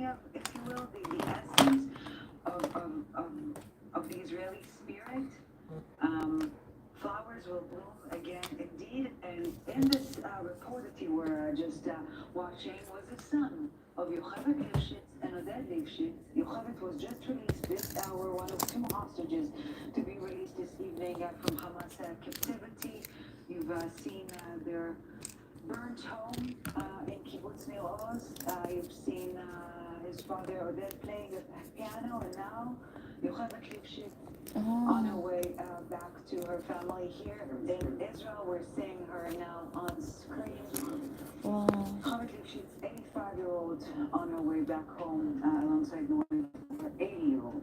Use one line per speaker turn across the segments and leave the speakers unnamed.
of, if you will, the essence of, of, of, of the Israeli spirit. Um, Flowers will bloom again, indeed. And in this report that you were just watching was the son of Yocheved Lifshitz and Oded Lifshitz. Yocheved was just released this hour, one of two hostages to be released this evening from Hamas captivity. You've seen their burnt home in Kibbutz Nir Oz. You've seen his father Oded playing the piano, and now Yocheved Lifshitz on her way back to her family here in Israel. We're seeing her now on screen.
Wow.
She's 85-year-old on her way back home alongside the one her 80-year-old.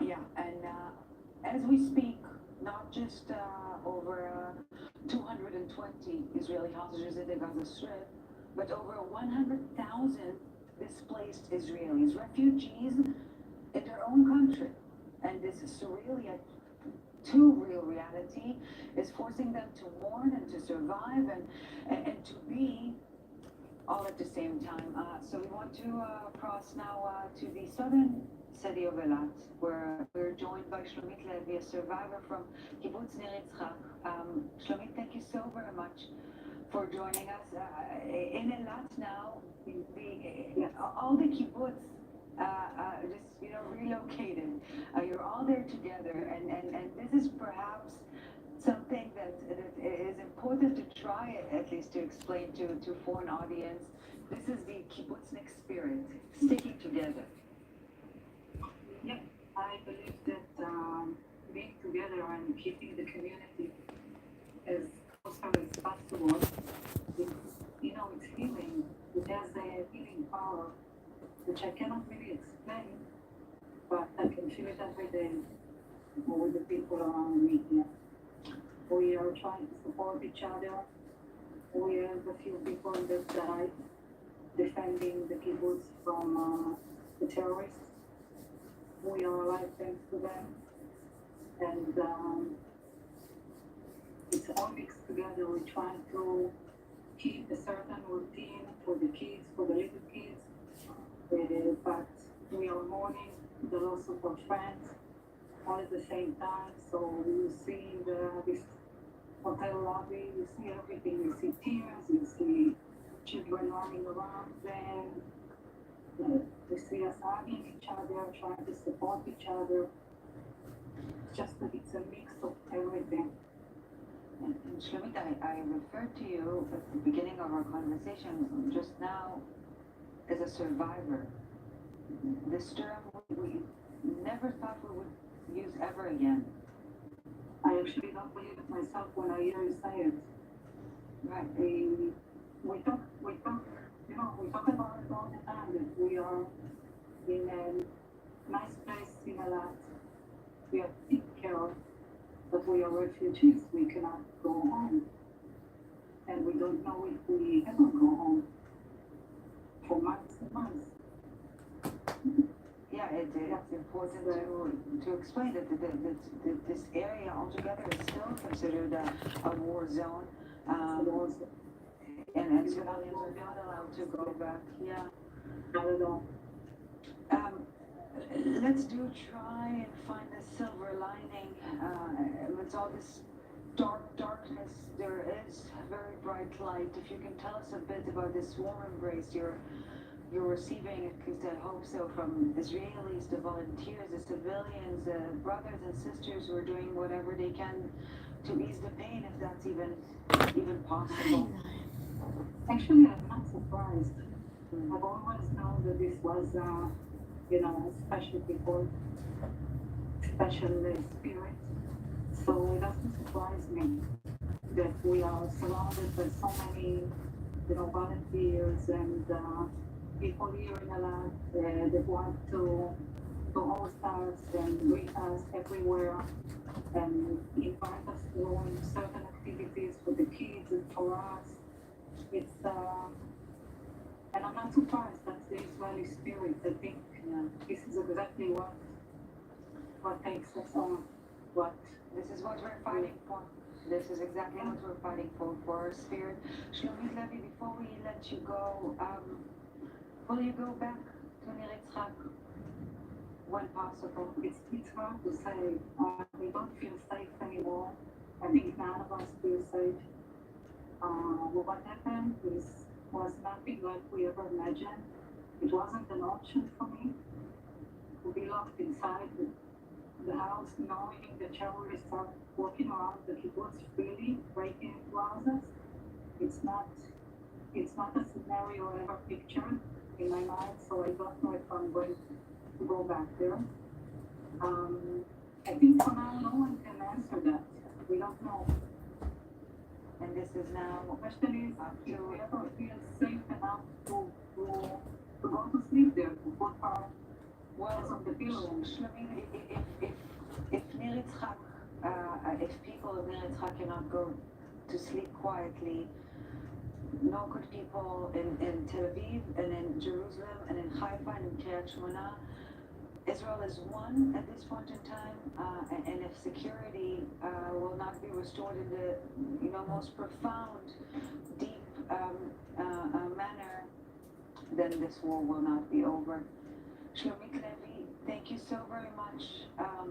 Yeah, and as we speak, not just over 220 Israeli hostages in the Gaza Strip, but over 100,000 displaced Israelis, refugees in their own country. And this surreal yet too real reality is forcing them to mourn and to survive and to be all at the same time. So we want to cross now to the southern city of Eilat, where we're joined by Shlomit Levi, a survivor from Kibbutz Nir Yitzchak. Shlomit, thank you so very much for joining us. In Eilat now, all the kibbutz just relocated. You're all there together, and this is perhaps something that is important to try at least to explain to foreign audience. This is the kibbutznik spirit, sticking together.
Yeah, I believe that being together and keeping the community as closer as possible, it's healing. It has a healing power, which I cannot really explain, but I can feel it every day with the people around me here. We are trying to support each other. We have a few people that died defending the kibbutz from the terrorists. We are alive thanks to them. And it's all mixed together. We're trying to keep a certain routine for the kids, for the little kids. But we are mourning the loss of our friends all at the same time. So you see this hotel lobby, you see everything. You see tears, you see children running around, and you see us hugging each other, trying to support each other. Just that it's a mix of everything.
And Shlomit, I referred to you at the beginning of our conversation just now as a survivor. This term we never thought we would use ever again.
I actually don't believe it myself when I hear you say it.
Right.
We talk about it all the time, that we are in a nice place in Eilat. We are taken care of, but we are refugees. We cannot go home. And we don't know if we ever go home for months and months.
Yeah, it's important to explain that this area altogether is still considered a war zone. And civilians are not allowed to go back. Yeah.
Not at all.
Let's try and find the silver lining. With all this darkness, there is very bright light. If you can tell us a bit about this warm embrace you're receiving, at least I hope so, from Israelis, the volunteers, the civilians, the brothers and sisters who are doing whatever they can to ease the pain, if that's even possible.
Actually, I'm not surprised. I've always known that this was, special people, special spirit. So it doesn't surprise me that we are surrounded by so many, volunteers and people here in Eilat that want to host us and greet us everywhere and invite us to doing certain activities for the kids and for us. It's and I'm not surprised. That's the Israeli spirit. I think this is exactly what takes us on.
This is what we're fighting for. This is exactly what we're fighting for our spirit. Shlomit Levi, before we let you go, will you go back to Nir Yitzhak when possible?
It's hard to say. We don't feel safe anymore. I think none of us feel safe. What happened was nothing like we ever imagined. It wasn't an option for me to be locked inside the house, knowing the terrorists are walking around the kibbutz freely, breaking into houses. It's not a scenario I ever pictured in my mind, so I don't know if I'm going to go back there. I think for now, no one can answer that. We don't know.
And this is now
The question is, if we ever feel safe enough to go to sleep there, to put our walls on the pillow.
Shlomi, if Nir Yitzhak, if people of Nir Yitzhak cannot go to sleep quietly, nor could people in Tel Aviv and in Jerusalem and in Haifa and in Kiryat Shmona. Israel is one at this point in time, and if security will not be restored in the most profound, deep manner, then this war will not be over. Shlomi Levi, thank you so very much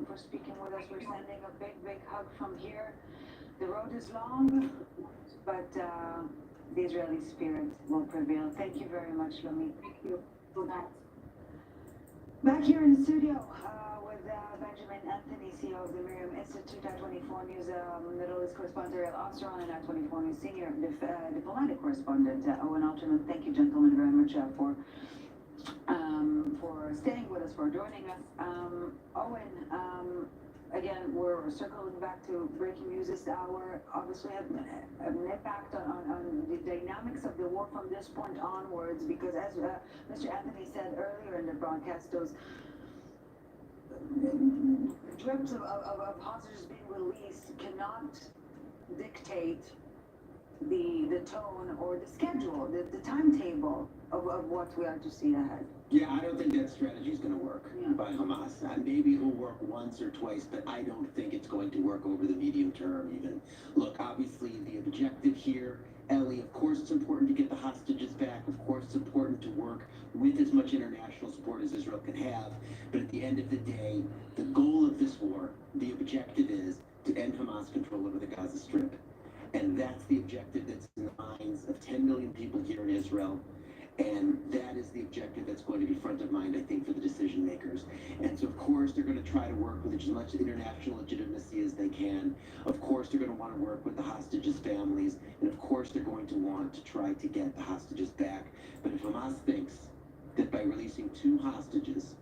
for speaking with us. We're sending a big, big hug from here. The road is long, but the Israeli spirit will prevail. Thank you very much, Shlomi.
Thank you for that.
Back here in the studio with Benjamin Anthony, CEO of the Miriam Institute, our 24 News Middle East correspondent Ariel Osteron, and our 24 News senior diplomatic correspondent Owen Alterman. Thank you, gentlemen, very much for staying with us, for joining us. Owen, again, we're circling back to breaking news this hour. Obviously, have an impact on the dynamics of the war from this point onwards, because as Mr. Anthony said earlier in the broadcast, those drips of hostages being released cannot dictate the tone or the schedule, the timetable of what we are to see ahead.
Yeah, I don't think that strategy is going to work by Hamas. Maybe it'll work once or twice, but I don't think it's going to work over the medium term even. Look, obviously the objective here, Ellie, of course it's important to get the hostages back. Of course it's important to work with as much international support as Israel can have. But at the end of the day, the goal of this war, the objective is to end Hamas control over the Gaza Strip. And that's the objective that's in the minds of 10 million people here in Israel. And that is the objective that's going to be front of mind, I think, for the decision makers. And so, of course, they're going to try to work with as much international legitimacy as they can. Of course, they're going to want to work with the hostages' families. And, of course, they're going to want to try to get the hostages back. But if Hamas thinks that by releasing 2 hostages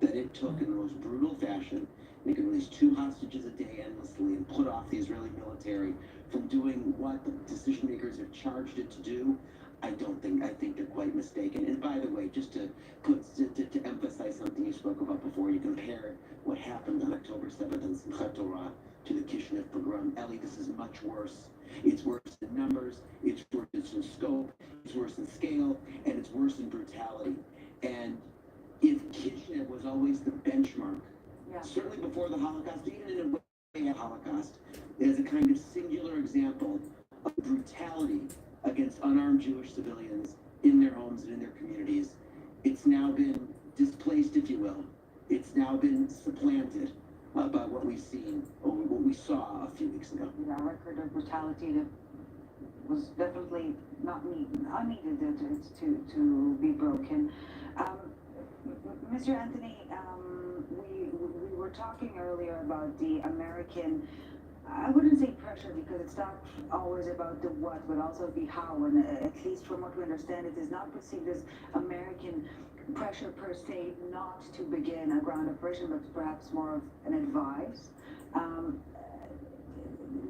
that it took in the most brutal fashion, they can release 2 hostages a day endlessly and put off the Israeli military from doing what the decision makers have charged it to do, I think they're quite mistaken. And by the way, just to emphasize something you spoke about before, you compare what happened on October 7th in Simchat Torah to the Kishinev pogrom. Ellie, this is much worse. It's worse in numbers, it's worse in scope, it's worse in scale, and it's worse in brutality. And if Kishinev was always the benchmark, certainly before the Holocaust, even in a way a Holocaust, as a kind of singular example of brutality against unarmed Jewish civilians in their homes and in their communities, it's now been displaced, if you will. It's now been supplanted by what we've seen, or what we saw a few weeks ago.
A record of brutality that was definitely unneeded to be broken. Mr. Anthony, we were talking earlier about the American, I wouldn't say pressure, because it's not always about the what, but also the how. And at least from what we understand, it is not perceived as American pressure per se not to begin a ground operation, but perhaps more of an advice.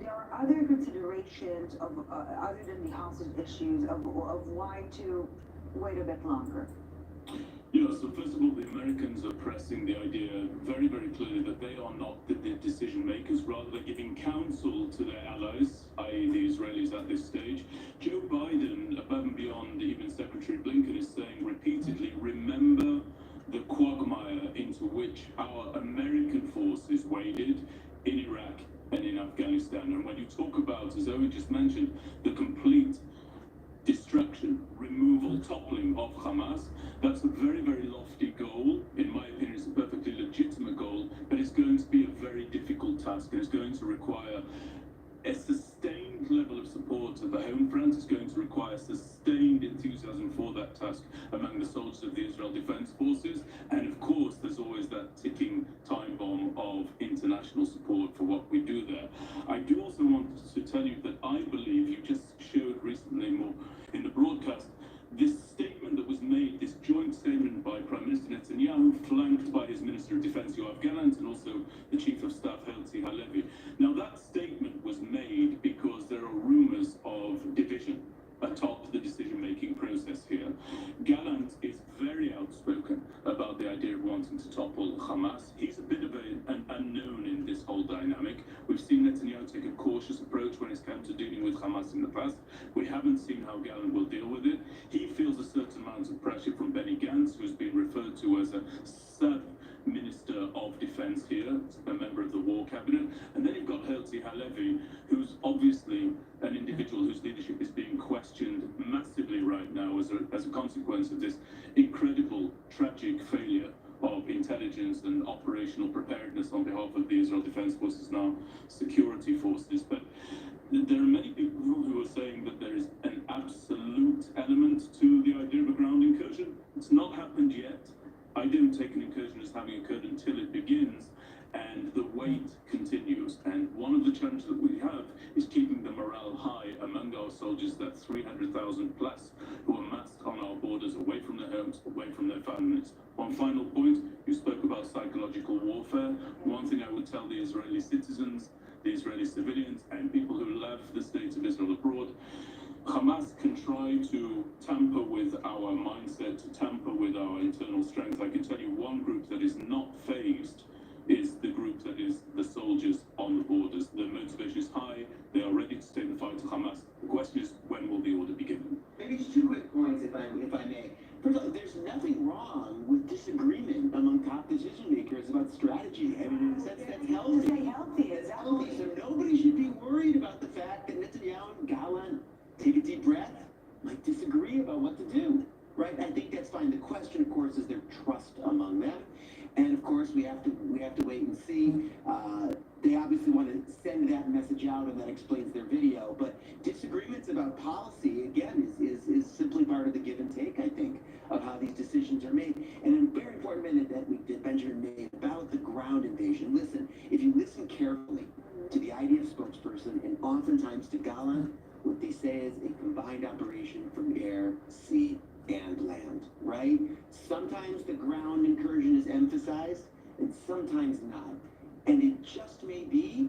There are other considerations of other than the hostage issues of why to wait a bit longer.
Yeah, so first of all, the Americans are pressing the idea very, very clearly that they are not the decision makers. Rather, they're giving counsel to their allies, i.e. the Israelis at this stage. Joe Biden, above and beyond even Secretary Blinken, is saying repeatedly, remember the quagmire into which our American forces waded in Iraq and in Afghanistan. And when you talk about, as Owen just mentioned, the complete destruction, removal, toppling of Hamas, that's a very very lofty goal. In my opinion, it's a perfectly legitimate goal, but it's going to be a very difficult task, and it's going to require a sustained level of support at the home front. Is going to require sustained enthusiasm for that task among the soldiers of the Israel Defense Forces. And of course, there's always that ticking time bomb of international support for what we do there. I do also want to tell you that I believe you just showed recently more in the broadcast this statement that was made, this joint statement by Prime Minister Netanyahu, flanked by his Minister of Defense Yoav Gallant and also the Chief of Staff Herzi Halevi. Now that statement was made because there are rumors of division atop the decision-making process here. Gallant is very outspoken about the idea of wanting to topple Hamas. He's a bit of an unknown in this whole dynamic. We've seen Netanyahu take a cautious approach when it's come to dealing with Hamas in the past. We haven't seen how Gallant will deal with it. He feels a certain amount of pressure from Benny Gantz, who's been referred to as a sub-minister of defense here, a member of the war cabinet. And then you've got Herzi Halevi, who's obviously an individual whose leadership is being questioned massively right now as a consequence of this incredible, tragic failure of intelligence and operational preparedness on behalf of the Israel Defense Forces, now security forces. But there are many people who are saying that there is an absolute element to the idea of a ground incursion. It's not happened yet. I don't take an incursion as having occurred until it begins, and the wait continues. And one of the challenges that we have is keeping the morale high among our soldiers, that 300,000 plus who are massed on our borders, away from their homes, away from their families. One final point, you spoke about psychological warfare. One thing I would tell the Israeli citizens, the Israeli civilians, and people who love the state of Israel abroad, Hamas can try to tamper with our mindset, to tamper with our internal strength. I can tell you one group that is not phased is the group that is the soldiers on the borders. Their motivation is high. They are ready to take the fight to Hamas. The question is, when will the order be given?
Maybe just two quick points, if I may. First of all, there's nothing wrong with disagreement among top decision makers about strategy. I mean, in a sense, that's healthy.
Stay healthy,
It's
exactly.
healthy. So nobody should be worried about the fact that Netanyahu and Gallant, take a deep breath, might disagree about what to do. Right? I think that's fine. The question, of course, is their trust among them. And of course, we have to wait and see. They obviously want to send that message out, and that explains their video. But disagreements about policy, again, is simply part of the give and take, I think, of how these decisions are made. And a very important minute that Benjamin made about the ground invasion. Listen, if you listen carefully to the IDF spokesperson, and oftentimes to Gallant, what they say is a combined operation from air, sea, and land, right? Sometimes the ground incursion is emphasized, and sometimes not. And it just may be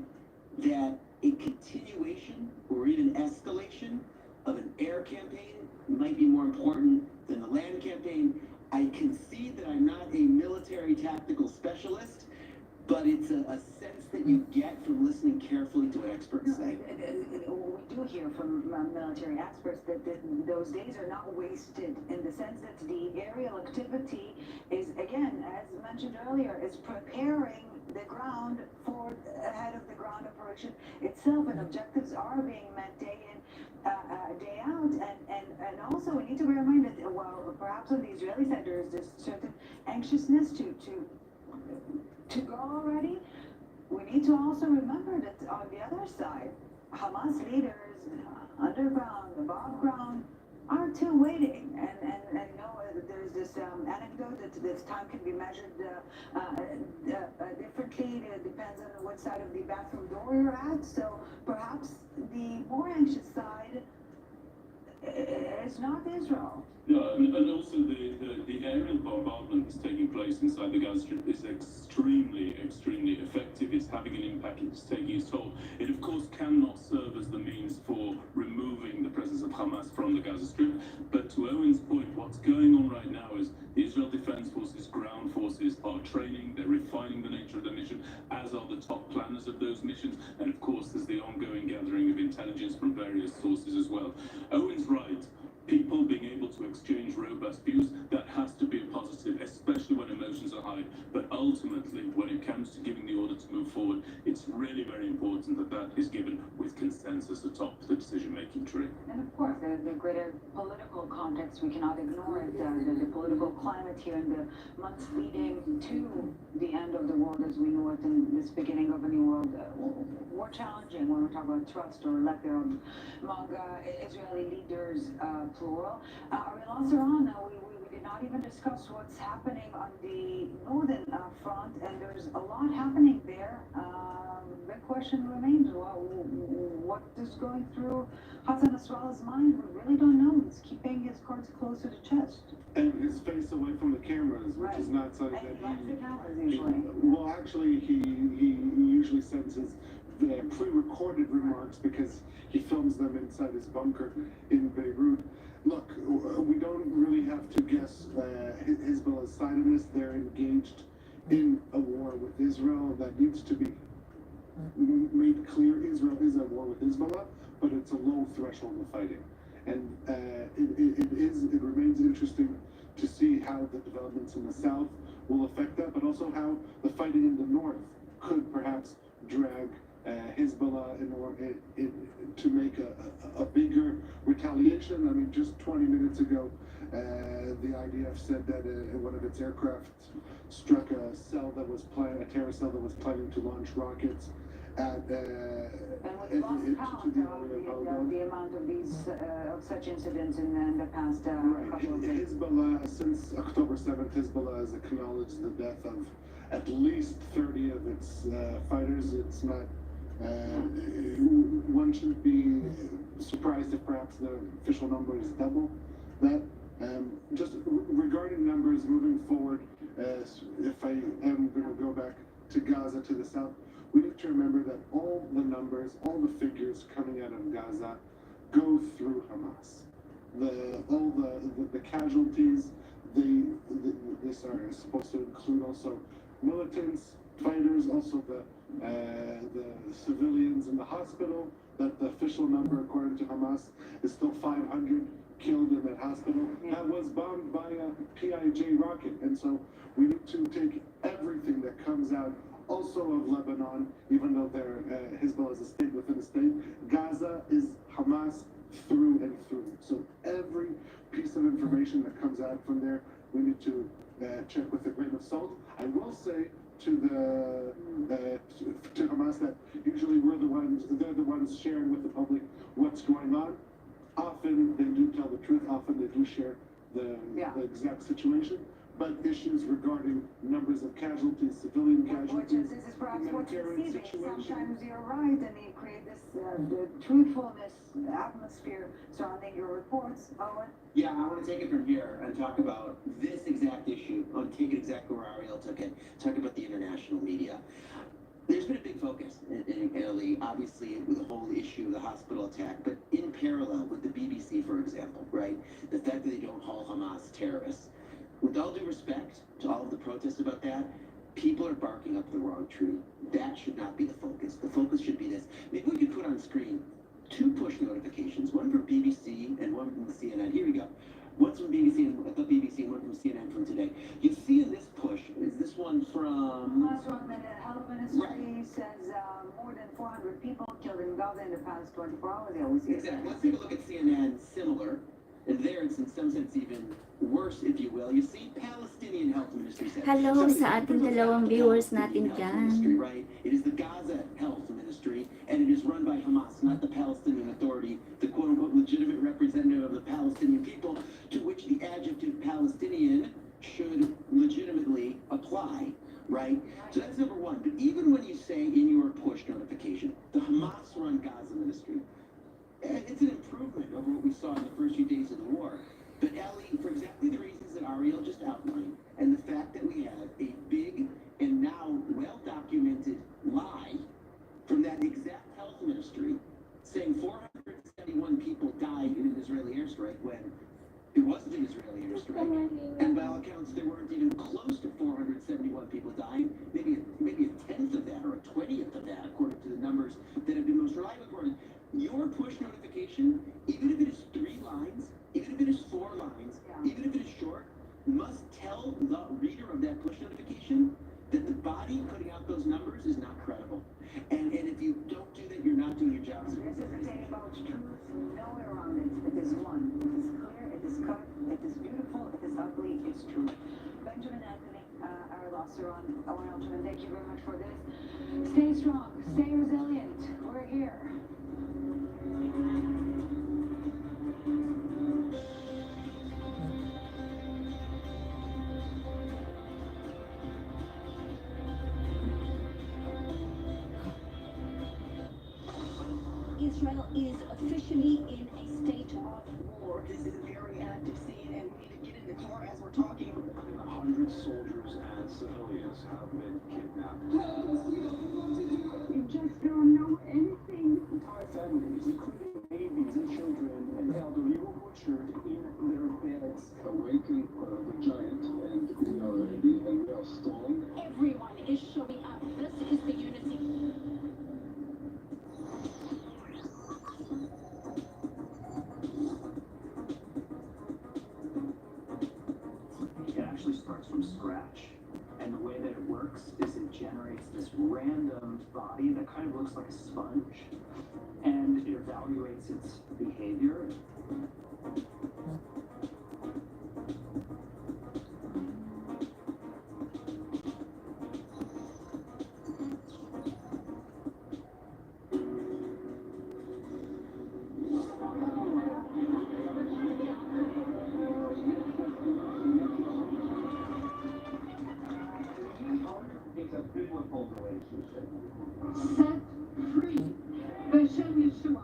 that a continuation or even escalation of an air campaign might be more important than the land campaign. I concede that I'm not a military tactical specialist, but it's a sense that you get from listening carefully to what experts say.
We do hear from military experts that those days are not wasted in the sense that the aerial activity is, again, as mentioned earlier, is preparing the ground for ahead of the ground operation itself, and objectives are being met day in, day out, and also we need to be reminded that while perhaps on the Israeli side there is this certain anxiousness to go already, we need to also remember that on the other side, Hamas leaders, underground, above ground, are still waiting. And you know, there's this anecdote that this time can be measured differently. It depends on what side of the bathroom door you're at. So perhaps the more anxious side is not Israel.
Yeah, and also the aerial bombardment that's taking place inside the Gaza Strip is extremely effective. It's having an impact. It's taking its toll. It, of course, cannot serve as the means for removing the presence of Hamas from the Gaza Strip. But to Owen's point, what's going on right now is the Israel Defense Forces, ground forces are training. They're refining the nature of their mission, as are the top planners of those missions. And, of course, there's the ongoing gathering of intelligence from various sources as well. Owen's right. People being able to exchange robust views, that has to be a positive, especially when emotions are high. But ultimately, when it comes to giving the order order to move forward. It's really very important that that is given with consensus atop the decision-making tree.
And of course, the greater political context, we cannot ignore it. The political climate here in the months leading to the end of the world as we know it and this beginning of a new world were challenging when we talk about trust or lack thereof among Israeli leaders, plural. Ariel Saran, we did not even discuss what's happening on the northern front, and there's a lot happening there. The question remains, what is going through Hassan Nasrallah's mind? We really don't know. He's keeping his cards close to the chest.
And his face away from the cameras, which is not something
And
that
he likes the
he...
cameras usually.
Well, actually, he usually sends his pre-recorded remarks because he films them inside his bunker in Beirut. Look, we don't really have to guess Hezbollah's side of this. They're engaged in a war with Israel that needs to be made clear. Israel is at war with Hezbollah, but it's a low threshold of fighting. And it remains interesting to see how the developments in the south will affect that, but also how the fighting in the north could perhaps drag Hezbollah to make a bigger retaliation. I mean, just 20 minutes ago, the IDF said that one of its aircraft struck a terror cell that was planning to launch rockets at
And we lost count of the amount of these of such incidents in the past couple of days.
Hezbollah, since October 7th, Hezbollah has acknowledged the death of at least 30 of its fighters. It's not, one shouldn't be surprised if perhaps the official number is double that. Just regarding numbers moving forward, if I am going to go back to Gaza, to the south, we need to remember that all the numbers, all the figures coming out of Gaza go through Hamas. All the casualties, this are supposed to include also militants, fighters, also the civilians in the hospital. That the official number, according to Hamas, is still 500 killed in that hospital. That was bombed by a PIJ rocket, and so we need to take everything that comes out also of Lebanon, even though Hezbollah is a state within a state. Gaza is Hamas through and through. So every piece of information that comes out from there, we need to check with a grain of salt. I will say to Hamas that usually they're the ones sharing with the public what's going on. Often they do tell the truth. Often they do share the exact situation. But issues regarding numbers of casualties, civilian casualties,
This is perhaps what's
humanitarian
deceiving.
situation.
Sometimes you're right, and you create this the truthfulness atmosphere surrounding your reports. Owen?
Yeah, I want to take it from here and talk about this exact issue. I want to take it exactly where Ariel took it. Talk about the international media. There's been a big focus in Italy, obviously, with the whole issue of the hospital attack, but in parallel with the BBC, for example, right? The fact that they don't call Hamas terrorists. With all due respect to all of the protests about that, people are barking up the wrong tree. That should not be the focus. The focus should be this. Maybe we could put on screen 2 push notifications, one from BBC and one from CNN. Here we go. One's from BBC and one from CNN from today. You see in this push, is this one from...
Last one, the Health Ministry says more than 400 people killed in Gaza in the past 24 hours. They always say
Exactly. Let's take a look at CNN, similar. And there, it's in some sense even worse, if you will. You see, Palestinian Health Ministry said...
Hello sa ating dalawang viewers natin
Ministry,
dyan.
right? It is the Gaza Health Ministry, and it is run by Hamas, not the Palestinian Authority, the quote-unquote legitimate representative of the Palestinian people, to which the adjective Palestinian should legitimately apply, right? So that's number one. But even when you say in your push notification, the Hamas-run Gaza Ministry, it's an improvement over what we saw in the first few days of the war. But Ellie, for exactly the reasons that Ariel just outlined, and the fact that we have a big and now well-documented lie from that exact health ministry saying 471 people died in an Israeli airstrike when it wasn't an Israeli airstrike. And by all accounts, there weren't even close to 471 people dying. Maybe a tenth of that or a 20th of that, according to the numbers that have been most reliably reported. Your push notification, even if it is 3 lines, even if it is 4 lines, even if it is short, must tell the reader out those numbers is not credible. And if you don't do that, you're not doing your job.
This is a day about truth, no way around it. It is one. It is clear, it is cut, it is beautiful, it is ugly, it's true. Benjamin Anthony, our losser on Owen Elgin, thank you very much for this. Stay strong, stay resilient. We're here.
Israel is officially in a state of war.
This is a very active scene, and we need to get in the car as we're talking.
100 soldiers and civilians have been kidnapped.
You just don't know anything.
Entire families, including babies and children and elderly, were butchered in their beds.
Awaken the giant, and we are ready and we are strong.
Everyone is showing up. This is the unity.
It actually starts from scratch. And the way that it works is it generates this random body that kind of looks like a sponge. And it evaluates its behavior.
It's a biblical relationship.
Set free. B'Shem Yeshua.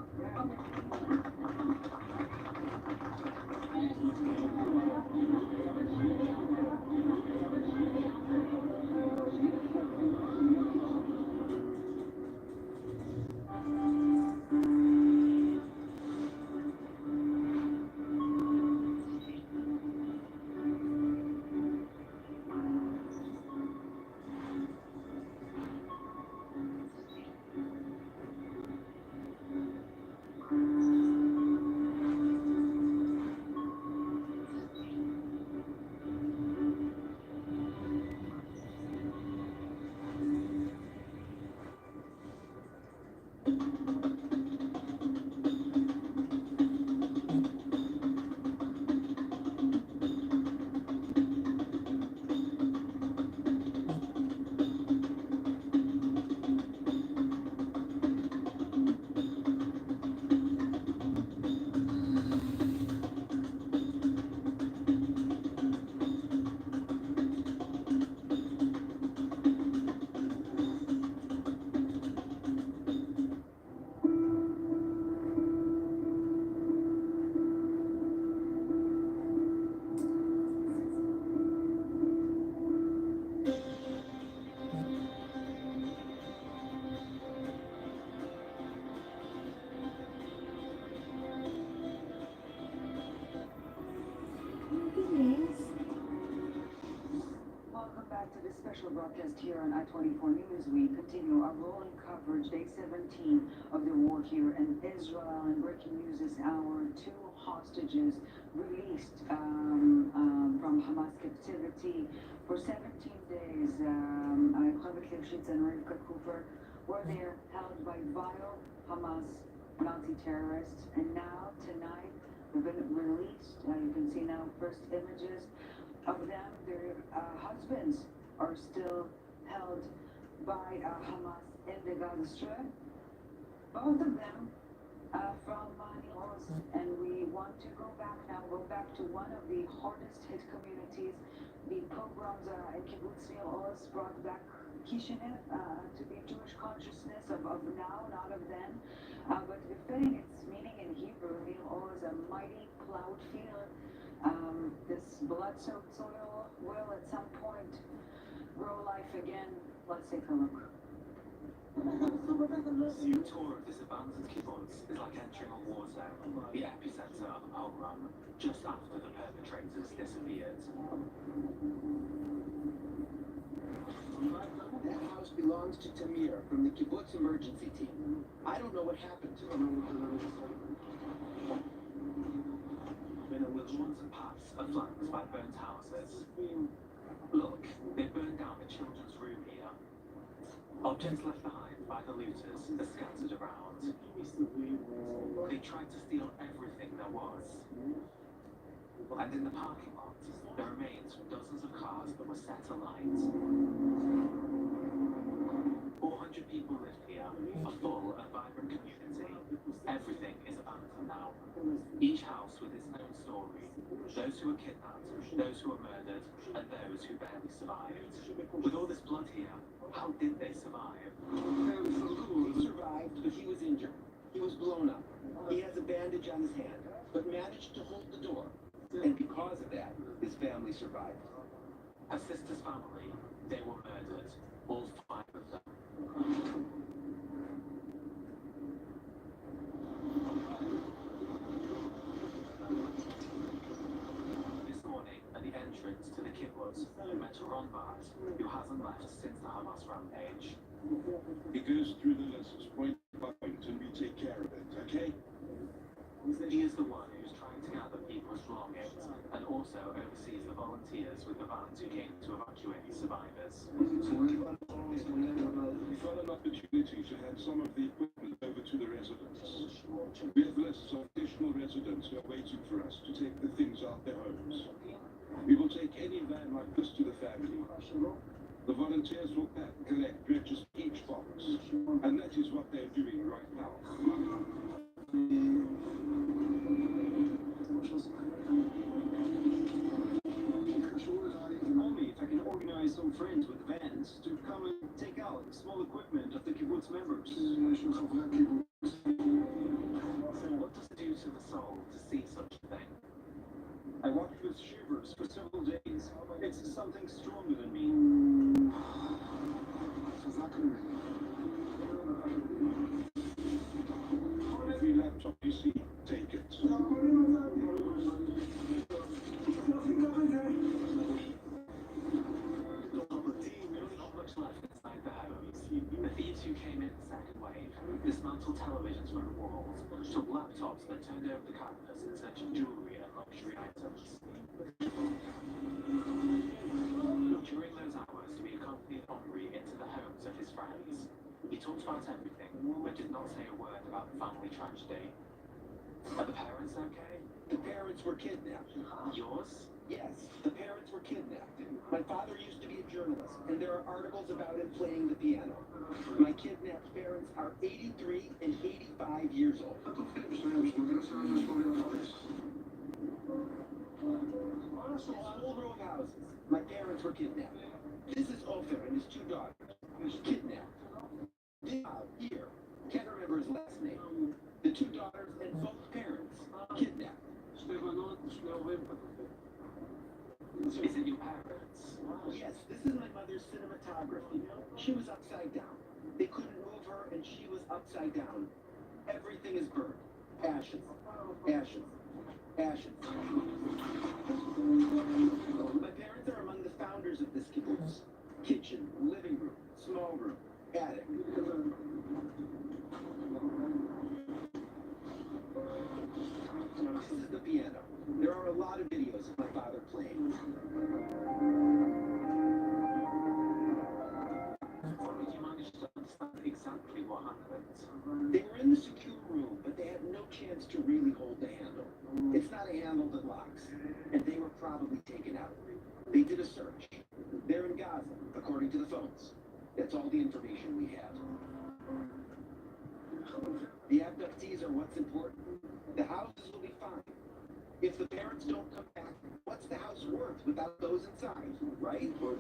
Welcome back to this special broadcast here on I-24 News. We continue our rolling coverage, day 17 of the war here in Israel. And breaking news this hour, 2 hostages released from Hamas captivity for 17 days. Chavit Lifshitz and Rivka Cooper were there held by vile Hamas Nazi terrorists. And now, tonight, they've been released. You can see now first images of them. Their husbands are still held by Hamas in the Gaza Strip. Both of them from New Orleans. And we want to go back to one of the hardest hit communities. The pogroms in Kibbutz New Orleans brought back Kishinev to be Jewish consciousness of now, not of then. But befitting its meaning in Hebrew, New Orleans, a mighty plowed field. This blood-soaked soil will at some point grow life again. Let's take a look.
The tour of this abandoned kibbutz is like entering a war zone, the epicenter of a pogrom, just after the perpetrators disappeared.
That house belongs to Tamir from the kibbutz emergency team. I don't know what happened to him.
Villages and paths are flanked by burnt houses. Look, they burned down the children's room here. Objects left behind by the looters are scattered around. They tried to steal everything there was. And in the parking lot, there remains dozens of cars that were set alight. 400 people live here, a full and vibrant community. Everything is abandoned now. Each house with its own story. Those who were kidnapped, those who were murdered, and those who barely survived. With all this blood here, how did they survive?
He survived, but he was injured. He was blown up. He has a bandage on his hand, but managed to hold the door. And because of that, his family survived.
Her sister's family, they were murdered. All 5 of them. This morning, at the entrance to the kibbutz, we met From.Oct, who hasn't left since the Hamas rampage.
He goes through the list point by point and we take care of it, okay?
He is the one who's trying to gather people's belongings and also oversees the volunteers with the vans who came to evacuate the survivors.
We found an opportunity to hand some of the equipment over to the residents. We have lists of additional residents who are waiting for us to take the things out their homes. We will take any van like this to the family. The volunteers will pack, collect, register each box. And that is what they're doing right now.
Only if I can organize some friends with vans to come and take out small equipment of the kibbutz members. What does it do to the soul to see such a thing? I walked with shivers for several days. It's something stronger than me.
Every laptop you see, take it.
Not much left inside the homes. The thieves who came in the second wave dismantled televisions from the walls, took laptops and turned over the cabinets in search of jewelry and luxury items. During those hours, we accompanied Henri into the homes of his friends. He talked about everything, but did not say a word about the family tragedy. Are the parents okay?
The parents were kidnapped.
Yours?
Yes, the parents were kidnapped. My father used to be a journalist, and there are articles about him playing the piano. My kidnapped parents are 83 and 85 years old. So a whole row of houses. My parents were kidnapped. This is Ofer and his 2 daughters. Kidnapped. This here, can't remember his last name. The 2 daughters and both parents kidnapped.
Is it your parents?
Yes, this is my mother's cinematography. She was upside down. They couldn't move her, and she was upside down. Everything is burned. Ashes. Ashes. Ashes. My parents are among the founders of this kibbutz. Kitchen, living room, small room, attic. This is the piano. There are a lot of videos of my father playing.
Or did you manage to understand exactly what happened?
They were in the secure room, but they had no chance to really hold the handle. It's not a handle that locks, and they were probably taken out. They did a search. They're in Gaza, according to the phones. That's all the information we have. The abductees are what's important. The houses will be fine. If the parents don't come back, what's the house worth without those inside, right?
100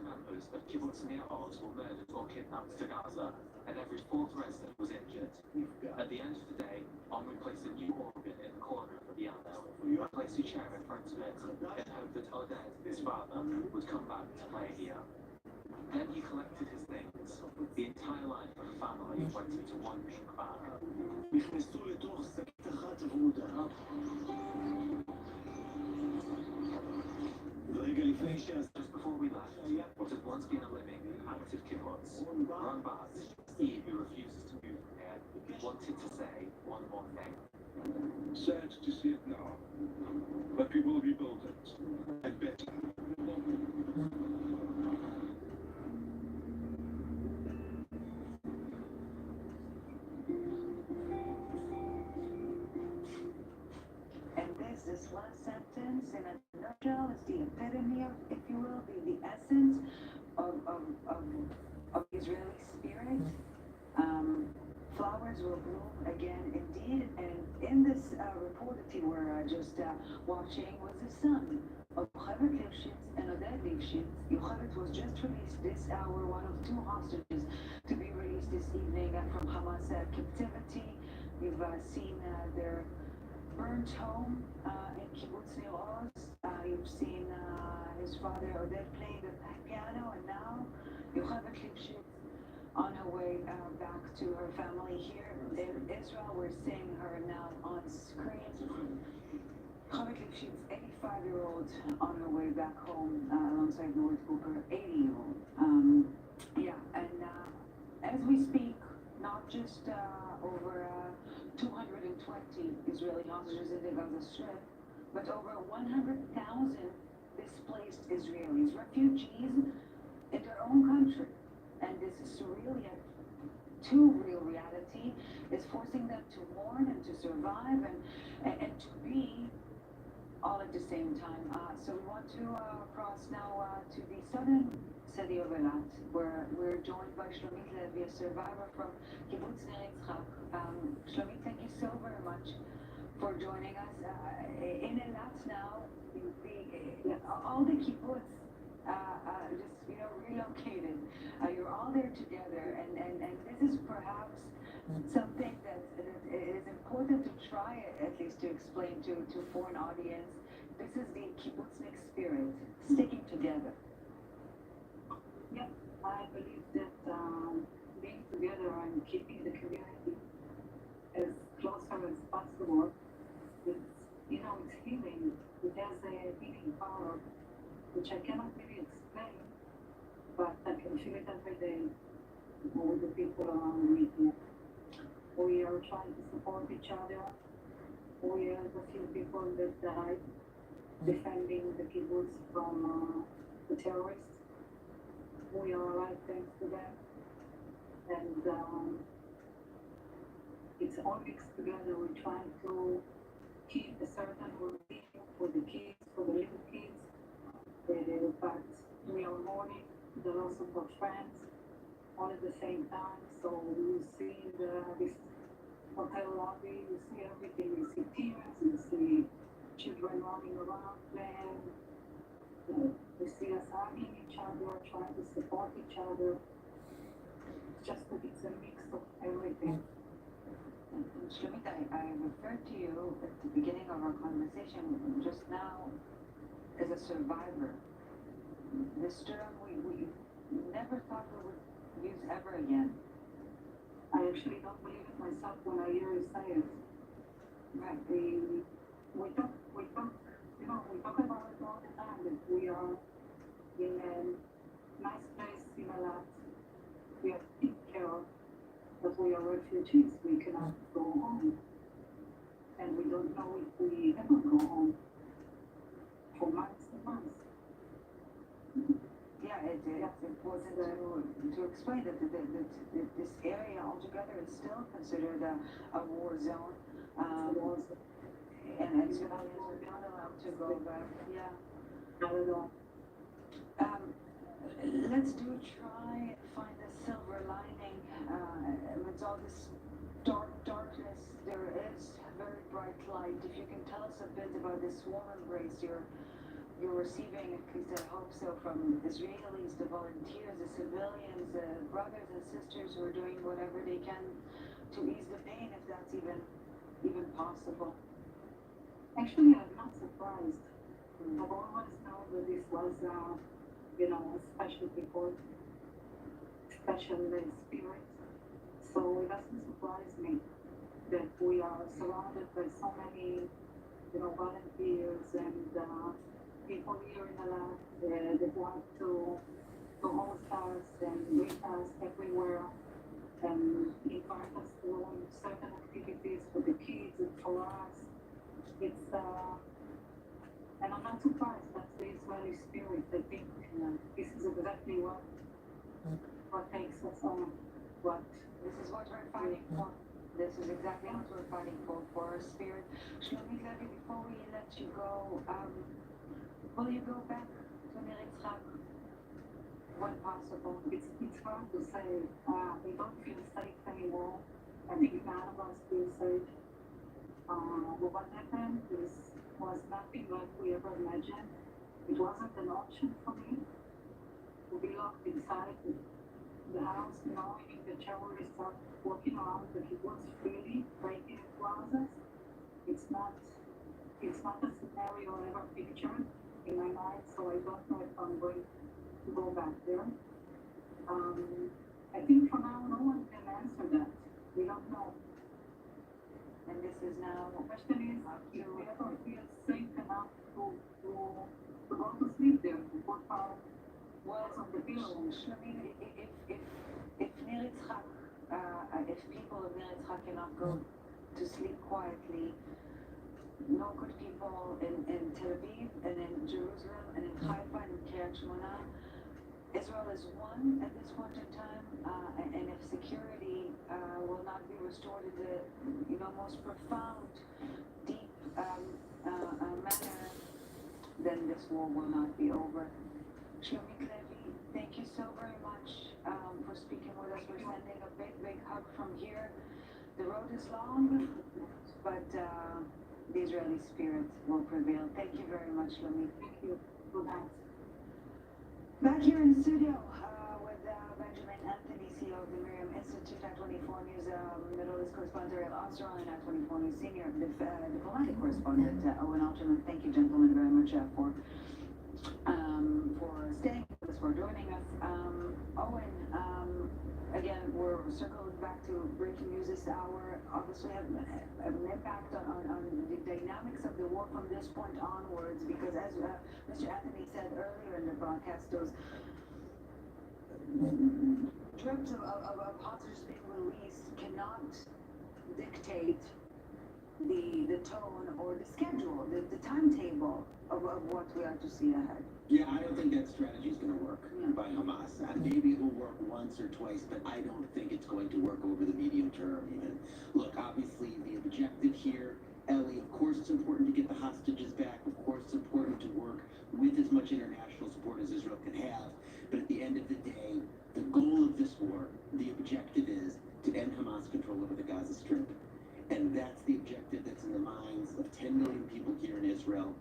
members of kibbutz From.Oct were murdered or kidnapped to Gaza, and every 4th resident was injured. At the end of the day, Henri placed a new organ in the corner of the piano, and placed a chair in front of it, in hope that Oded, his father, would come back to play here. Then he collected his things. The entire life of the family went into one big bag. Just before we left, what had once been a living, active kibbutz, From.Oct, he who refuses to move from here, wanted to say one more thing.
Sad to see it now, but we will rebuild it, and better.
epitome of, if you will, the essence of Israeli spirit. Flowers will bloom again, indeed. And in this report that you were just watching was the son of Yocheved Lifshitz and Oded Lifshitz. Yocheved was just released this hour, one of two hostages to be released this evening from Hamas captivity. You've seen their burnt home in Kibbutz Nir Oz. You've seen his father Oded playing the piano, and now Yocheved Lifshitz on her way back to her family here in Israel. We're seeing her now on screen. Yocheved Lifshitz, 85-year-old, on her way back home alongside Norit Cooper, 80-year-old. Yeah, and as we speak, not just over 220 Israeli hostages in the Gaza Strip, but over 100,000 displaced Israelis, refugees in their own country. And this surreal yet too real reality is forcing them to mourn and to survive and to be all at the same time. So we want to cross now to the southern city of Eilat, where we're joined by Shlomit Levy, a survivor from Kibbutz Nir Yitzchak. Shlomit, thank you so very much for joining us. In Eilat now, all the kibbutz just relocated. You're all there together, and this is perhaps something that is important to try at least to explain to foreign audience. This is the kibbutznik spirit, sticking together.
Yep, I believe that being together and keeping the community as closer as possible, it's healing. It has a healing power, which I cannot really explain, but I can feel it every day with the people around me here. We are trying to support each other. We are the few people that died defending the kibbutz from the terrorists. We are alive thanks to them. And it's all mixed together. We're trying to keep a certain routine for the kids, for the little kids. But we are mourning the loss of our friends all at the same time. So you see this hotel lobby, you see everything. You see tears, you see children running around playing. You see us hugging each other, trying to support each other. Just that it's a mix of everything.
Shlomit, I referred to you at the beginning of our conversation just now as a survivor. This term we never thought we would use ever again.
I actually don't believe it myself when I hear you say it.
Right.
We talk about it all the time, that we are in a nice place in Eilat. We are taken care of, but we are refugees. We cannot go home. And we don't know if we ever go home for months and months.
Yeah, it's important to explain that this area altogether is still considered a war zone. And civilians are not allowed to go back. Yeah.
Not at all.
Let's try find a silver lining amidst all this darkness. There is very bright light. If you can tell us a bit about this warm embrace you're receiving, at least I hope so, from Israelis, the volunteers, the civilians, the brothers and sisters who are doing whatever they can to ease the pain, if that's even possible.
Actually, I'm not surprised. I've always known that this was, a special people, special spirit. So it doesn't surprise me that we are surrounded by so many, volunteers and people here in Eilat that want to host us and greet us everywhere and invite us to certain activities for the kids and for us. It's and I'm not surprised. That's the Israeli spirit. I think this is exactly what takes us on.
This is what we're fighting for. This is exactly what we're fighting for our spirit. Shlomit Levy, before we let you go, Will you go back to Nir Yitzchak when possible?
It's hard to say. We don't feel safe anymore. I think none of us feel safe. But what happened was nothing like we ever imagined. It wasn't an option for me to be locked inside the house, knowing the terrorists are walking around the kibbutz freely, breaking into houses. It's not a scenario I ever pictured in my mind, so I don't know if I'm going to go back there. I think for now no one can answer that. We don't know.
And this is now
The question is, do we ever feel safe enough to go to sleep there, to put our words on the pillow?
Shlomi, if Nir Yitzchak, if people of Nir Yitzchak cannot go to sleep quietly, nor could people in Tel Aviv and in Jerusalem and in Haifa and in Kiryat Shmona. Israel is one at this point in time, and if security will not be restored in the most profound, deep manner, then this war will not be over. Shlomi Klevi, thank you so very much for speaking with us. We're sending a big hug from here. The road is long, but the Israeli spirit will prevail. Thank you very much, Shlomi.
Thank you. Good night.
Back here in the studio with Benjamin Anthony, CEO of the Miriam Institute, at 24 News, Middle East correspondent Ariel Osteron, and at 24 News senior diplomatic correspondent Owen Alterman. Thank you, gentlemen, very much for staying with us, for joining us. Owen, again, we're circling back to breaking news this hour. Obviously, have an impact on the dynamics of the war from this point onwards, because as Mr. Anthony said earlier in the broadcast, those drips of hostages being released cannot dictate the tone or the schedule, the timetable of what we are to see ahead.
Yeah, I don't think that strategy is going to work by Hamas. Maybe it will work once or twice, but I don't think it's going to work over the medium term even. Look, obviously the objective here, Ellie, of course it's important to get the hostages back. Of course it's important to work with as much international support as Israel can have. But at the end of the day, the goal of this war, the objective is to end Hamas control over the Gaza Strip. And that's the objective that's in the minds of 10 million people here in Israel.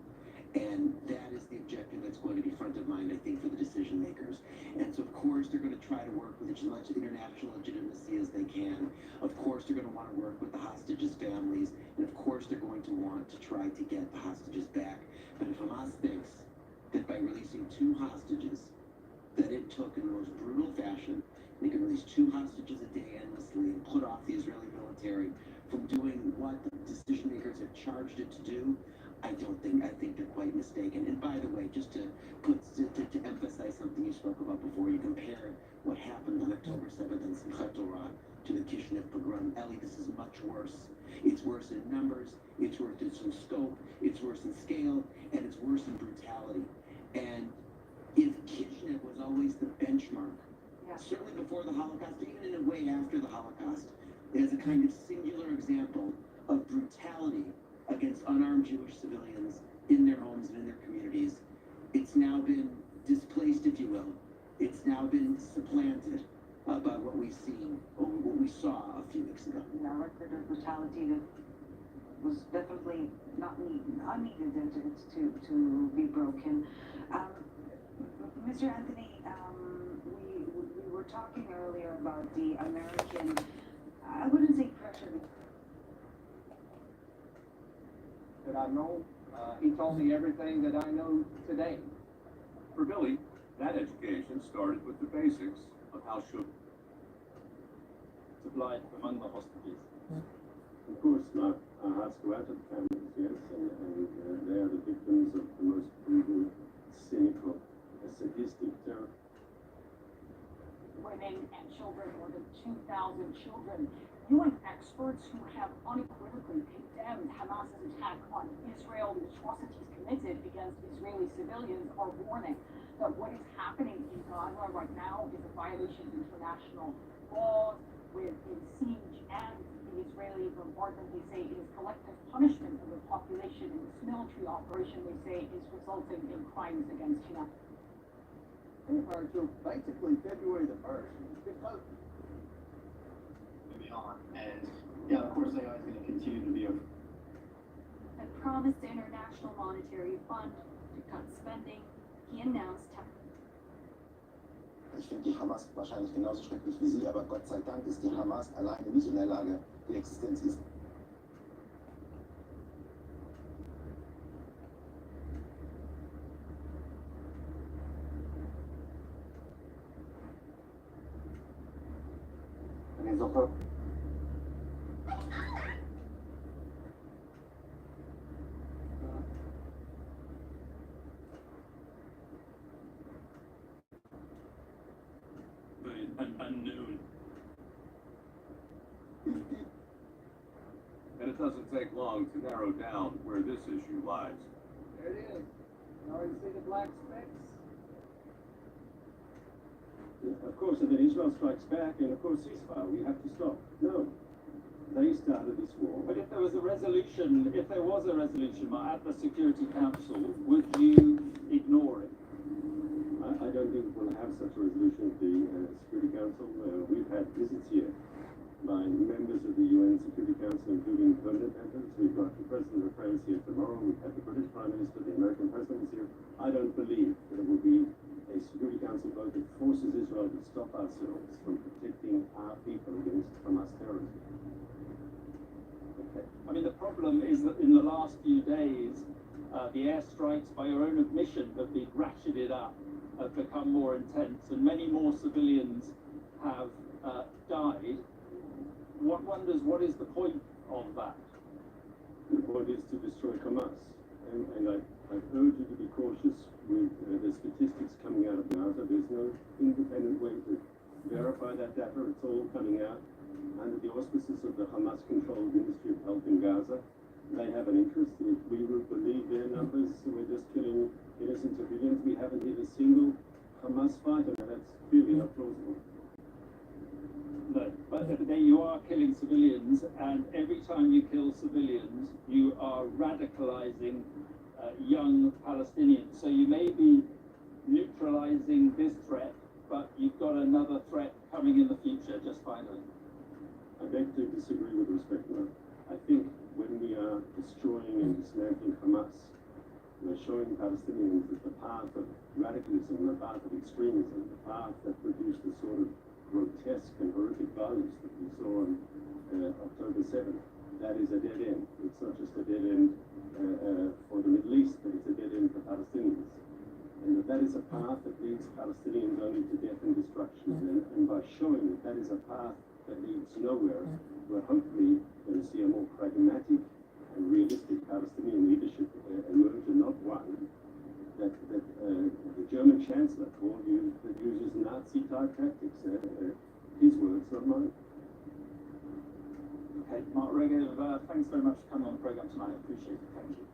And that is the objective that's going to be front of mind, I think, for the decision makers. And so, of course, they're going to try to work with as much international legitimacy as they can. Of course, they're going to want to work with the hostages' families. And, of course, they're going to want to try to get the hostages back. But if Hamas thinks that by releasing 2 hostages that it took in the most brutal fashion, they can release 2 hostages a day endlessly and put off the Israeli military from doing what the decision makers have charged it to do, I think they're quite mistaken. And by the way, just to emphasize something you spoke about before, you compared what happened on October 7th in Simchat Torah to the Kishinev pogrom. Ellie, this is much worse. It's worse in numbers, it's worse in scope, it's worse in scale, and it's worse in brutality. And if Kishinev was always the benchmark, certainly before the Holocaust, even in a way after the Holocaust, as a kind of singular example of brutality against unarmed Jewish civilians in their homes and in their communities, it's now been displaced, if you will. It's now been supplanted by what we've seen, or what we saw a few weeks ago.
A record of brutality that was definitely unneeded to be broken. Mr. Anthony, we were talking earlier about the American, I wouldn't say pressure.
That I know, he told me everything that I know today.
For Billy, that education started with the basics of how sugar supplied among the hostages.
Of course, my hearts go out to the families, yes, and they are the victims of the most brutal, cynical, sadistic terror.
Women and children, more than 2,000 children. UN experts who have unequivocally condemned Hamas's attack on Israel, the atrocities committed against Israeli civilians, are warning that what is happening in Gaza right now is a violation of international law, with in siege and in the Israelis reportedly say it is collective punishment of the population, and this military operation, they say, is resulting in crimes against humanity.
Referred to basically February the 1st. Because
Beyond. And yeah, of course, AI is going to continue to be a
And promised the International Monetary Fund to cut spending. He announced
Ich finde die Hamas wahrscheinlich genauso schrecklich wie Sie, aber Gott sei Dank ist die Hamas alleine nicht in der Lage, die Existenz ist.
Unknown.
And it doesn't take long to narrow down where this issue lies.
there it is. You already see the black specks?
Of course, if Israel strikes back, and of course ceasefire, we have to stop. No, they started this war.
But if there was a resolution, at the Security Council, would you ignore it?
I don't think we'll have such a resolution at the Security Council. We've had visits here by members of the UN Security Council, including permanent members. We've got the President of France here tomorrow. We've had the British Prime Minister, the American President is here. I don't believe that it will be a Security Council vote that forces Israel to stop ourselves from protecting our people against Hamas terrorism.
Okay. I mean, the problem is that in the last few days, the airstrikes, by your own admission, have been ratcheted up, have become more intense, and many more civilians have died. One wonders, what is the point of that?
The point is to destroy Hamas. And I urge you to be cautious with the statistics coming out of Gaza. There's no independent way to verify that data. It's all coming out under the auspices of the Hamas-controlled Ministry of Health in Gaza. They have an interest. If we would believe their numbers, we're just killing innocent civilians. We haven't hit a single Hamas fighter. That's clearly not plausible.
No, but then you are killing civilians, and every time you kill civilians, you are radicalizing young Palestinians. So you may be neutralizing this threat, but you've got another threat coming in the future, just finally.
I beg to disagree with respect to that. I think when we are destroying and dismantling Hamas, we're showing Palestinians that the path of radicalism, the path of extremism, the path that produced the sort of grotesque and horrific violence that we saw on October 7th, that is a dead end. It's not just a dead end for the Middle East, but it's a dead end for Palestinians. And that is a path that leads Palestinians only to death and destruction. And by showing that that is a path that leads nowhere, we're hopefully going to see a more pragmatic and realistic Palestinian leadership emerge, and not one that the German Chancellor called you that uses Nazi-type tactics. His words, not mine.
Okay, Mark Regev, thanks very much for coming on the programme tonight. I appreciate it. Thank you.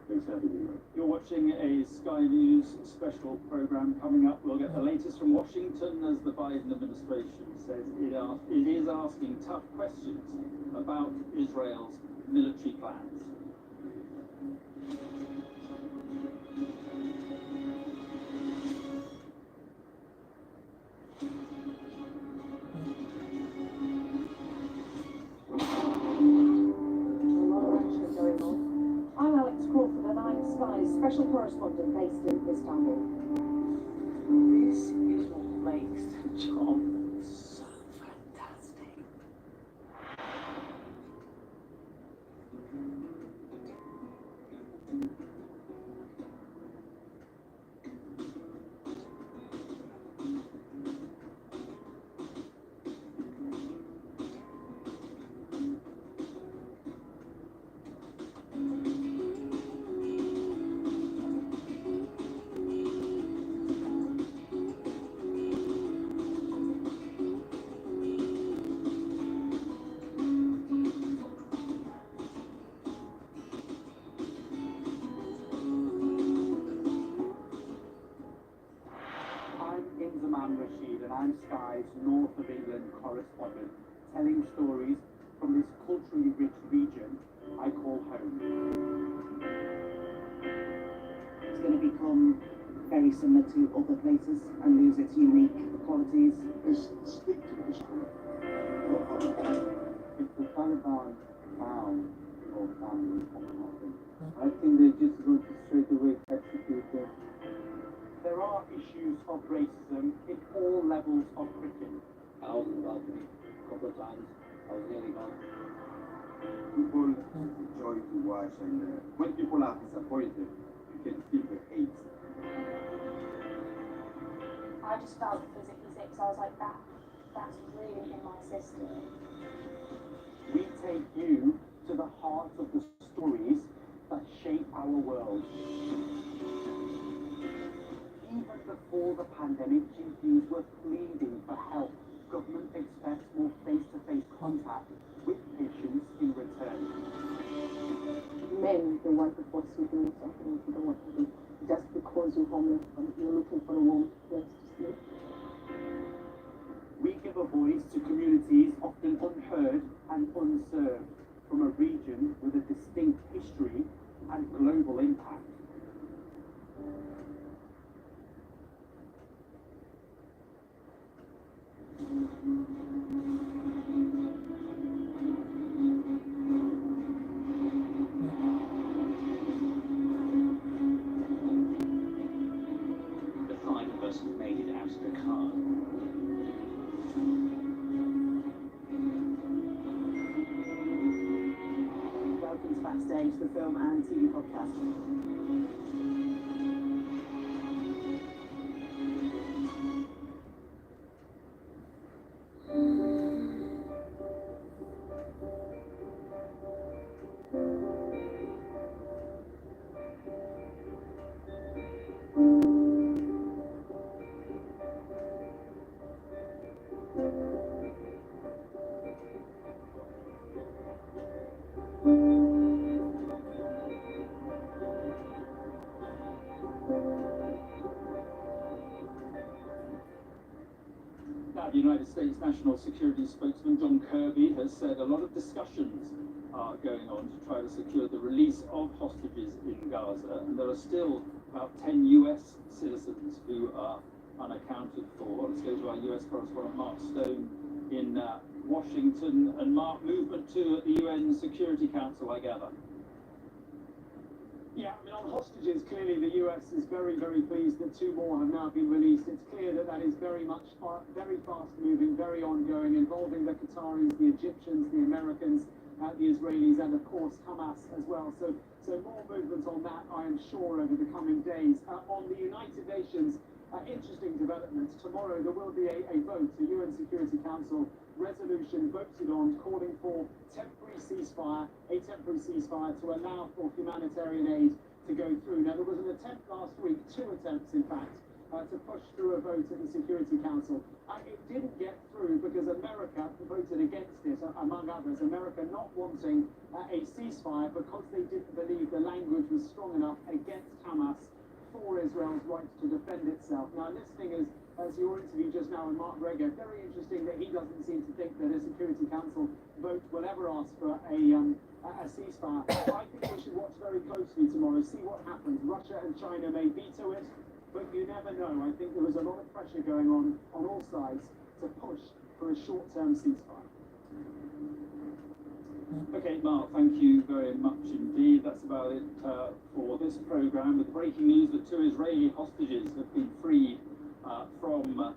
Thanks for having me, mate.
You're watching a Sky News special programme. Coming up, we'll get the latest from Washington as the Biden administration says it is asking tough questions about Israel's military plans.
Special correspondent based in Istanbul.
This is what makes the job so fantastic.
I'm Sky's North of England correspondent, telling stories
from this culturally rich region I call home.
It's going to become very similar to other places and lose its unique qualities.
Speak to history.
If the Taliban found your family from nothing, I think they're just going to straight away execute them.
There are issues of racism in all levels of cricket.
I was involved in it a couple of times. I was nearly gone.
People enjoy to watch, and when people are disappointed, you can feel the hate.
I just felt physically sick, so I was like, that's really in my system.
We take you to the heart of the stories that shape our world. Even before the pandemic, GPs were pleading for help. Government expects more face-to-face contact with patients in return.
Men, they want to force you to do something you don't want to do. Just because you're homeless and you're looking for a warm place to sleep.
We give a voice to communities often unheard and unserved from a region with a distinct history and global impact.
The five of us made it out of the car.
Welcome to Backstage, the film and TV podcast.
Now, the United States National Security spokesman John Kirby has said a lot of discussions are going on to try to secure the release of hostages in Gaza, and there are still about 10 US citizens who are unaccounted for. Let's go to our US correspondent Mark Stone in Washington. And Mark, movement to the UN Security Council, I gather.
Yeah, I mean, on hostages, clearly the US is very, very pleased that 2 more have now been released. It's clear that that is very much, very fast-moving, very ongoing, involving the Qataris, the Egyptians, the Americans, the Israelis, and of course Hamas as well. So more movement on that, I am sure, over the coming days. On the United Nations, interesting developments. Tomorrow there will be a vote, a UN Security Council resolution voted on calling for a temporary ceasefire to allow for humanitarian aid to go through. Now, there was an attempt last week, 2 attempts in fact, to push through a vote at the Security Council. It didn't get through because America voted against it, among others. America not wanting a ceasefire because they didn't believe the language was strong enough against Hamas for Israel's right to defend itself. Now, listening as your interview just now with Mark Greger, very interesting that he doesn't seem to think that a Security Council vote will ever ask for a ceasefire. I think we should watch very closely tomorrow, see what happens. Russia and China may veto it, but you never know. I think there was a lot of pressure going on all sides to push for a short-term ceasefire.
Okay, Mark, thank you very much indeed. That's about it for this programme. With breaking news that 2 Israeli hostages have been freed from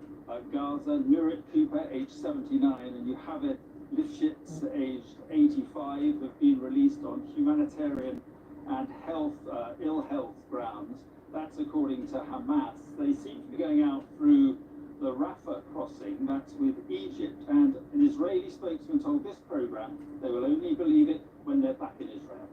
Gaza. Nurit Cooper, aged 79, and Yohaveh Lifshitz, aged 85, have been released on humanitarian and ill health grounds. That's according to Hamas. They seem to be going out through the Rafah crossing, that's with Egypt, and an Israeli spokesman told this programme they will only believe it when they're back in Israel.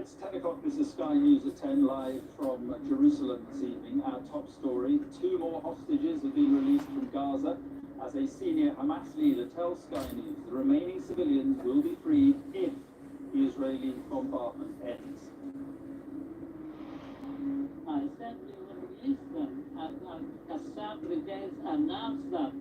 It's 10 o'clock. This is Sky News at 10 live from Jerusalem this evening. Our top story: 2 more hostages have been released from Gaza as a senior Hamas leader tells Sky News the remaining civilians will be freed if the Israeli bombardment ends.
I said we will release them, and Qassam brigades announced that.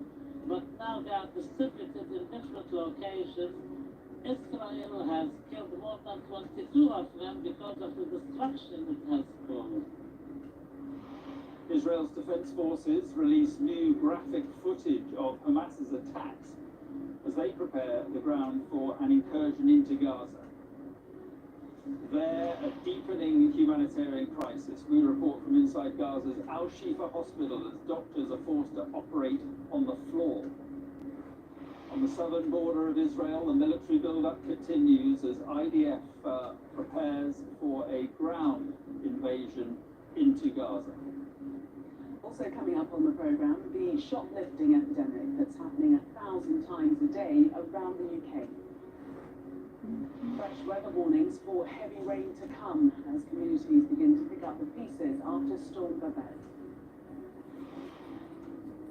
But now they are distributed in different locations. Israel has killed more than 22 of them because of the destruction it has caused.
Israel's defense forces release new graphic footage of Hamas's attacks as they prepare the ground for an incursion into Gaza. There, a deepening humanitarian crisis. We report from inside Gaza's Al-Shifa hospital as doctors are forced to operate on the floor. On the southern border of Israel, the military build-up continues as IDF prepares for a ground invasion into Gaza.
Also coming up on the programme, the shoplifting epidemic that's happening 1,000 times a day around the UK. Fresh weather warnings for heavy rain to come as communities begin to pick up the pieces after Storm Babette.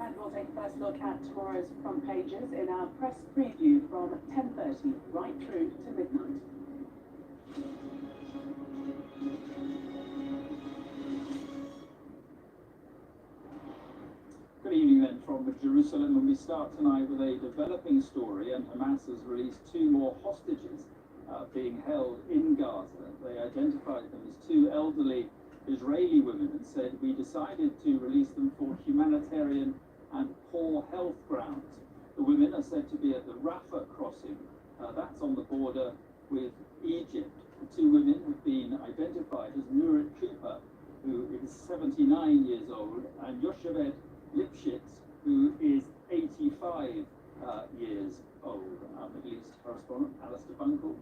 And we'll take a first look at tomorrow's front pages in our press preview from 10:30 right through to midnight.
Good evening then from Jerusalem, and we start tonight with a developing story, and Hamas has released 2 more hostages being held in Gaza. They identified them as 2 elderly Israeli women and said, "We decided to release them for humanitarian and poor health grounds." The women are said to be at the Rafah crossing, that's on the border with Egypt. The 2 women have been identified as Nurit Cooper, who is 79 years old, and Yocheved Lipschitz, who is 85 years old. Our Middle East correspondent, Alistair Bunkle,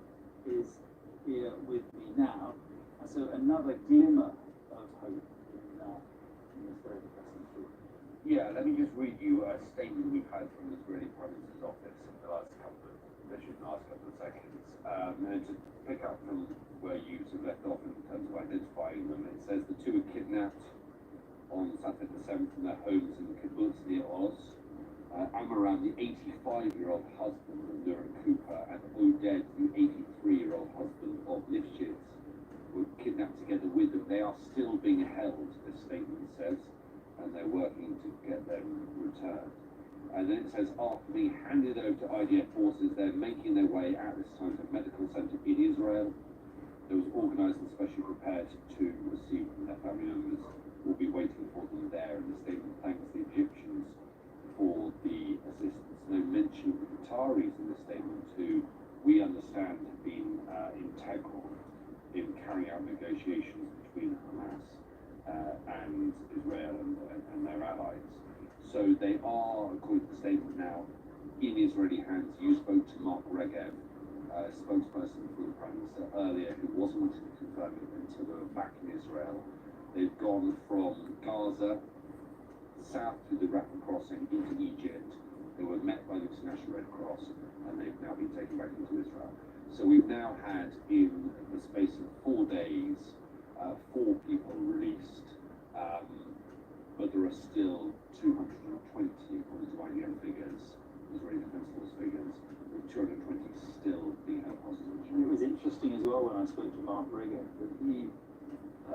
is here with me now. And so another glimmer of hope in this very depressing story.
Yeah, let me just read you a statement we've had from the Israeli Prime Minister's office in the last couple of seconds. And to pick up from where you sort of left off in terms of identifying them, it says the 2 were kidnapped on Saturday the 7th from their homes in the kibbutz near Oz. Amram, the 85-year-old husband of Nurit Cooper, and Oded, the 83-year-old husband of Lifshitz, were kidnapped together with them. They are still being held, this statement says, and they're working to get them returned. And then it says, after being handed over to IDF forces, they're making their way at this time to a medical centre in Israel. It was organised and specially prepared to receive them. Their family members will be waiting for them there. And the statement thanks the Egyptians for the assistance. No mention of the Qataris in the statement, who we understand have been integral in carrying out negotiations between Hamas and Israel and their allies. So they are, according to the statement now, in Israeli hands. You spoke to Mark Regev, spokesperson for the Prime Minister earlier, who wasn't confirmed until they were back in Israel. They've gone from Gaza south to the Rafah crossing into Egypt. They were met by the International Red Cross, and they've now been taken back into Israel. So we've now had, in the space of 4 days, 4 people released, but there are still 220, according to IDF figures, Israeli Defense Force figures, with 220 still being held hostage.
And it was interesting as well when I spoke to Mark Regev that he,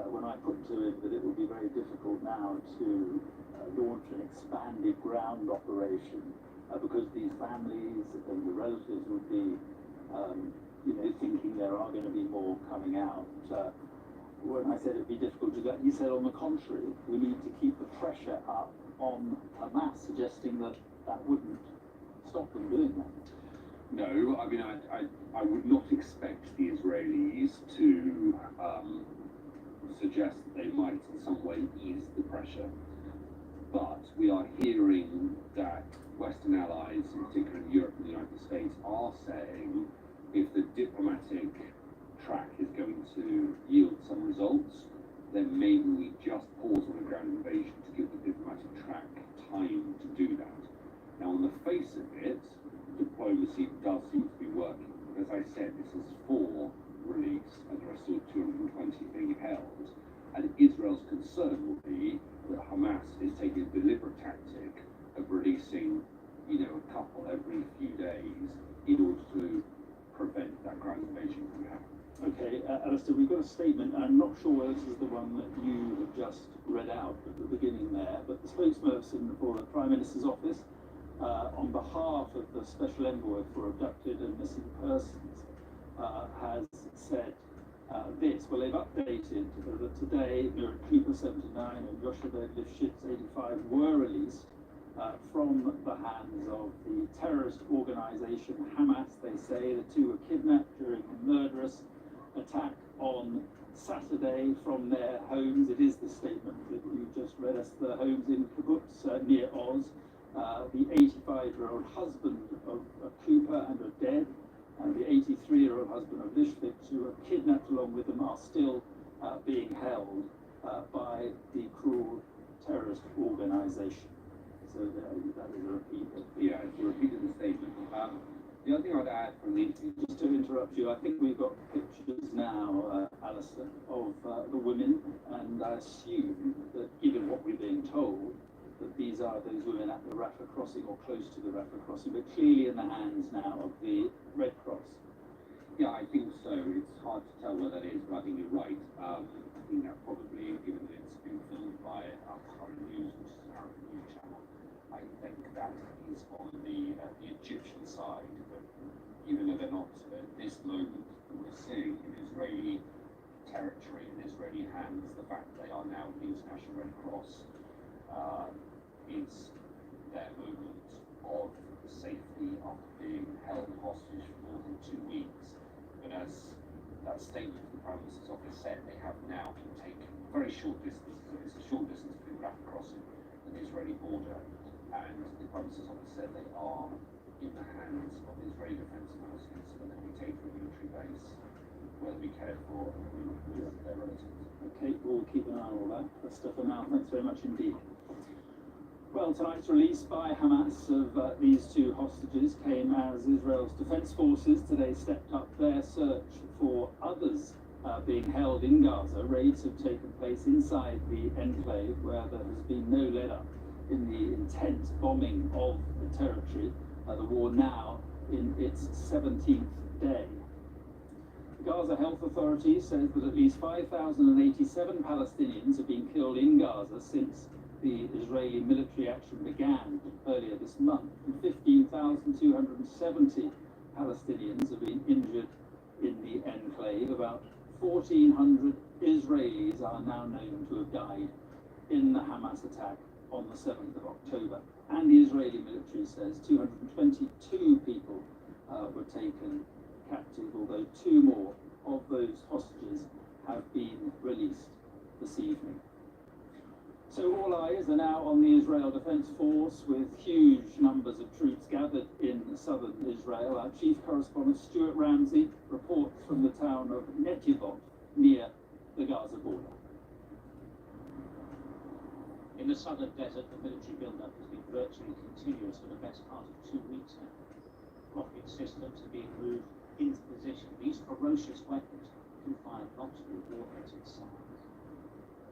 when I put to him that it would be very difficult now to launch an expanded ground operation because these families and the relatives would be, thinking there are going to be more coming out. When I said it would be difficult to do that, he said, on the contrary, we need to keep the pressure up on Hamas, suggesting that that wouldn't stop them doing that.
No, I mean, I would not expect the Israelis to suggest that they might in some way ease the pressure. But we are hearing that Western allies, in particular in Europe and the United States, are saying if the diplomatic track is going to yield some results, then maybe we just pause on a ground invasion to give the diplomatic track time to do that. Now, on the face of it, diplomacy does seem to be working. As I said, this is 4 release, and there are still 220 being held. And Israel's concern will be that Hamas is taking a deliberate tactic of releasing, a couple every few days in order to prevent that ground invasion from happening.
Okay, Alistair, we've got a statement. I'm not sure whether this is the one that you have just read out at the beginning there, but the spokesperson for the Prime Minister's office, on behalf of the Special Envoy for Abducted and Missing Persons, has said this. Well, they've updated that today Nurit Cooper 79 and Yoshua Lifshitz 85 were released from the hands of the terrorist organization Hamas. They say the two were kidnapped during a murderous attack on Saturday from their homes. It is the statement that you just read us. The homes in Kibbutz near Oz. The 85-year-old husband of Cooper and are dead, and the 83-year-old husband of Lishvitz, who were kidnapped along with them, are still being held by the cruel terrorist organization. So that is a repeat.
Yeah, it's a repeat of the statement. The other thing I'd add from the interview,
just to interrupt you, I think we've got pictures now, Alistair, of the women, and I assume that, given what we're being told, that these are those women at the Rafah crossing or close to the Rafah crossing, but clearly in the hands now of the Red Cross.
Yeah, I think so. It's hard to tell where that is, but I think you're right. I think that probably, given that it's been filmed by Current News, which is an Arab news channel, I think that is on the Egyptian side. But even though they're not at this moment, we're seeing in Israeli territory, in Israeli hands, the fact that they are now the International Red Cross is their moment of safety after being held hostage for more than 2 weeks. But as that statement from the Prime Minister's office said, they have now been taken very short distances. It's a short distance between Rafah crossing and the Israeli border, and the Prime Minister's office said they are in the hands of the Israeli Defence Forces, and they'll be taken to a military base where they'll be cared for with their relatives.
Okay, we'll keep an eye on all that. That's stuff for now. Thanks very much indeed. Well, tonight's release by Hamas of these two hostages came as Israel's defense forces today stepped up their search for others being held in Gaza. Raids have taken place inside the enclave, where there has been no let-up in the intense bombing of the territory. The war now in its 17th day. The Gaza Health Authority says that at least 5,087 Palestinians have been killed in Gaza since the Israeli military action began earlier this month. 15,270 Palestinians have been injured in the enclave. About 1,400 Israelis are now known to have died in the Hamas attack on the 7th of October. And the Israeli military says 222 people were taken captive, although 2 more of those hostages have been released this evening. So all eyes are now on the Israel Defense Force, with huge numbers of troops gathered in southern Israel. Our chief correspondent Stuart Ramsey reports from the town of Netivot near the Gaza border.
In the southern desert, the military build-up has been virtually continuous for the best part of 2 weeks now. Rocket systems are being moved into position. These ferocious weapons can fire multiple warheads in size.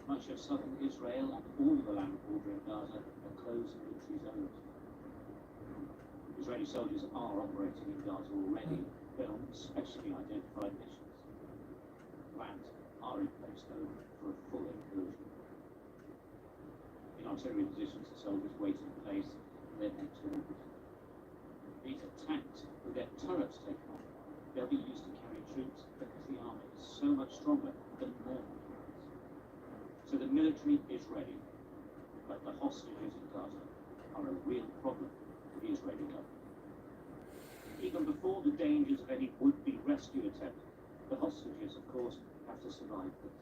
Much of southern Israel and all the land bordering Gaza are closed military zones. Israeli soldiers are operating in Gaza already, but on specially identified missions. Plans are in place, though, for a full incursion. In artillery positions, the soldiers wait in place for their next orders. These are tanked with their turrets taken off. They'll be used to carry troops because the army is so much stronger than normal. So the military is ready, but the hostages in Gaza are a real problem for the Israeli government. Even before the dangers of any would-be rescue attempt, the hostages, of course, have to survive this.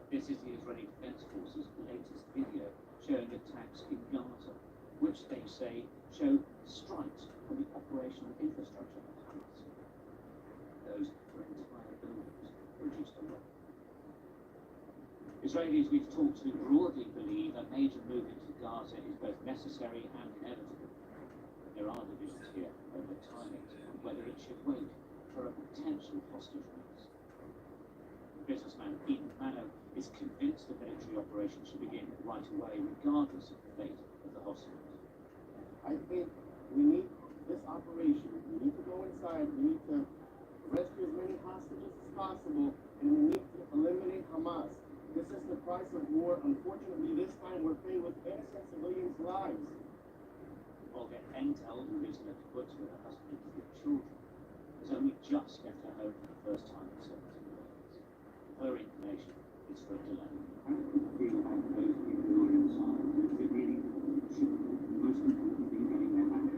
This is the Israeli Defense Force's latest video showing attacks in Gaza, which they say show strikes on the operational infrastructure of Hamas. Those were entire buildings reduced to rubble. Israelis we've talked to broadly believe a major move into Gaza is both necessary and inevitable. There are divisions here over timing and whether it should wait for a potential
hostage release. Businessman Ethan Mano is convinced the military operation should begin right away, regardless of the fate of the hostages.
I think we need this operation. We need to go inside. We need to rescue as many hostages as possible, and we need to eliminate Hamas. This is the price of war. Unfortunately, this time we're paying with innocent civilians' lives.
Olga Entel, who is left put with her husband and 3 children, has only just left her home for the first time in 17 days. Her information is for a delay.
I feel like those people who are inside, the really most important thing getting them out.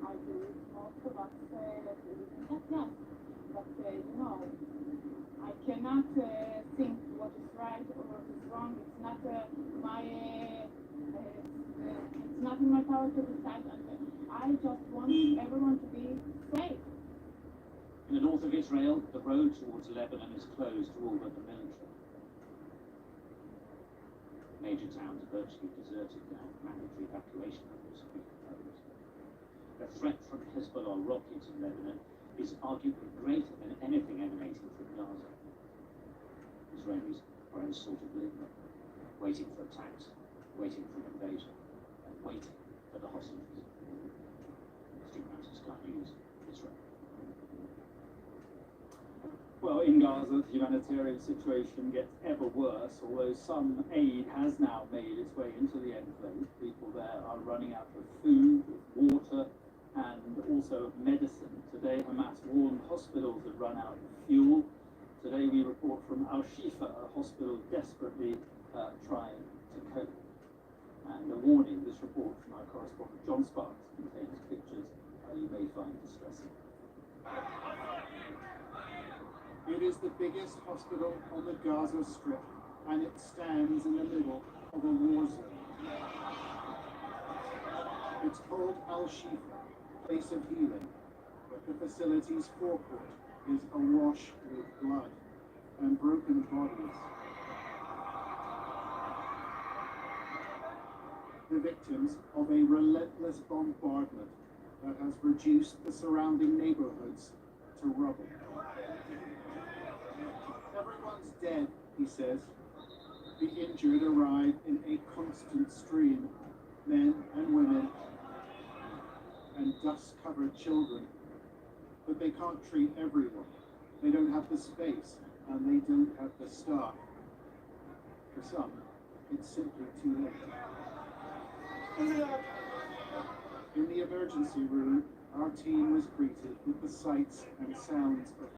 I believe most of us that we can yes, but you know, I cannot think what is right or what is wrong. It's not it's not in my power to decide, and I just want everyone to be safe.
In the north of Israel, the road towards Lebanon is closed to all but the military. Major towns are virtually deserted now. Mandatory evacuation orders have been imposed. The threat from Hezbollah rockets in Lebanon is arguably greater than anything emanating from Gaza. Israelis are in a sort of limbo, waiting for attacks, waiting for an invasion, and waiting for the hostages. Steve Ramsey, Sky News, Israel.
Well, in Gaza, the humanitarian situation gets ever worse, although some aid has now made its way into the enclave. People there are running out of food, water, and also of medicine. Today, Hamas warned hospitals had run out of fuel. Today, we report from Al-Shifa, a hospital desperately trying to cope. And a warning, this report from our correspondent John Sparks contains pictures you may find distressing.
It is the biggest hospital on the Gaza Strip, and it stands in the middle of a war zone. It's called Al-Shifa, place of healing, but the facility's forecourt is awash with blood and broken bodies. The victims of a relentless bombardment that has reduced the surrounding neighborhoods to rubble. Everyone's dead, he says. The injured arrive in a constant stream, men and women, and dust-covered children. But they can't treat everyone. They don't have the space, and they don't have the staff. For some, it's simply too late. In the emergency room, our team was greeted with the sights and sounds of